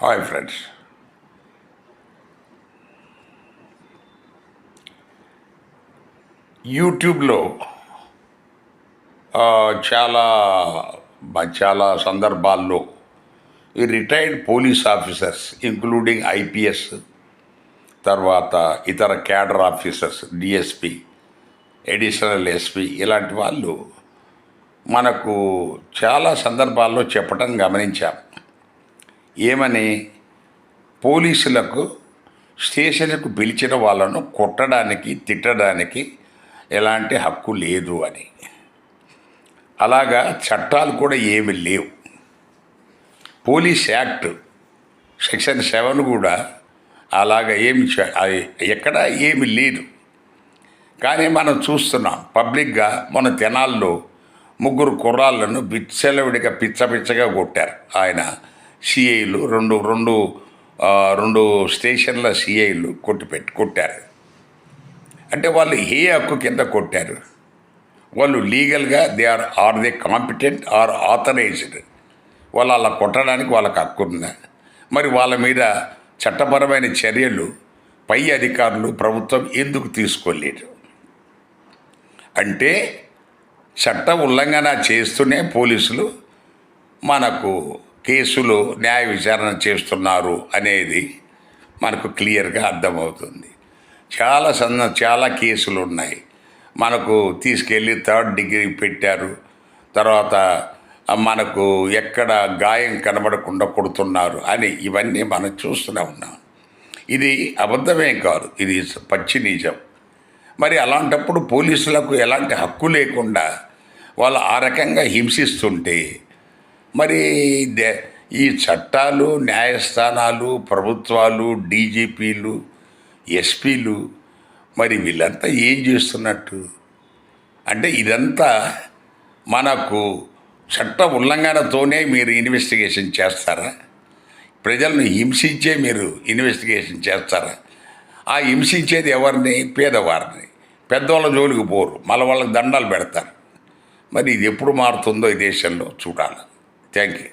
Hi friends. యూట్యూబ్లో చాలా చాలా సందర్భాల్లో ఈ retired police officers including IPS, తర్వాత ఇతర cadre officers, DSP, additional SP, ఇలాంటి వాళ్ళు మనకు చాలా సందర్భాల్లో చెప్పడం గమనించాం. ఏమని? పోలీసులకు స్టేషన్కు పిలిచిన వాళ్ళను కొట్టడానికి, తిట్టడానికి ఎలాంటి హక్కు లేదు అని. అలాగా చట్టాలు కూడా ఏమి లేవు. పోలీస్ యాక్ట్ సెక్షన్ 7 కూడా అలాగ ఎక్కడ ఏమి లేదు. కానీ మనం చూస్తున్నాం పబ్లిక్గా. మన తెనాల్లో 3 కుర్రాళ్ళను విచ్చలవిడిగా పిచ్చగా కొట్టారు. ఆయన సిఐలు, రెండు స్టేషన్ల సిఐలు కొట్టారు. అంటే వాళ్ళు ఏ హక్కు కింద కొట్టారు? వాళ్ళు లీగల్గా are they competent or authorised? వాళ్ళు అలా కొట్టడానికి వాళ్ళకి హక్కు ఉందా? మరి వాళ్ళ మీద చట్టపరమైన చర్యలు పై అధికారులు, ప్రభుత్వం ఎందుకు తీసుకోలేదు? అంటే చట్ట ఉల్లంఘన చేస్తూనే పోలీసులు మనకు కేసులు న్యాయ విచారణ చేస్తున్నారు అనేది మనకు క్లియర్గా అర్థమవుతుంది. చాలా కేసులు ఉన్నాయి. మనకు తీసుకెళ్ళి 3rd డిగ్రీ పెట్టారు. తర్వాత మనకు ఎక్కడ గాయం కనబడకుండా కొడుతున్నారు అని ఇవన్నీ మనం చూస్తూనే ఉన్నాం. ఇది అబద్ధమేం కాదు, ఇది పచ్చి నిజం. మరి అలాంటప్పుడు పోలీసులకు ఎలాంటి హక్కు లేకుండా వాళ్ళు ఆ రకంగా హింసిస్తుంటే మరి ఈ చట్టాలు, న్యాయస్థానాలు, ప్రభుత్వాలు, డీజీపీలు, ఎస్పీలు మరి వీళ్ళంతా ఏం చేస్తున్నట్టు? అంటే ఇదంతా మనకు చట్ట ఉల్లంఘనతోనే మీరు ఇన్వెస్టిగేషన్ చేస్తారా? ప్రజలను హింసించే మీరు ఇన్వెస్టిగేషన్ చేస్తారా? ఆ హింసించేది ఎవరిని? పేదవారిని. పెద్దవాళ్ళ జోలికి పోరు, మళ్ళీ వాళ్ళకి దండాలు పెడతారు. మరి ఇది ఎప్పుడు మారుతుందో ఈ దేశంలో చూడాలి. Thank you.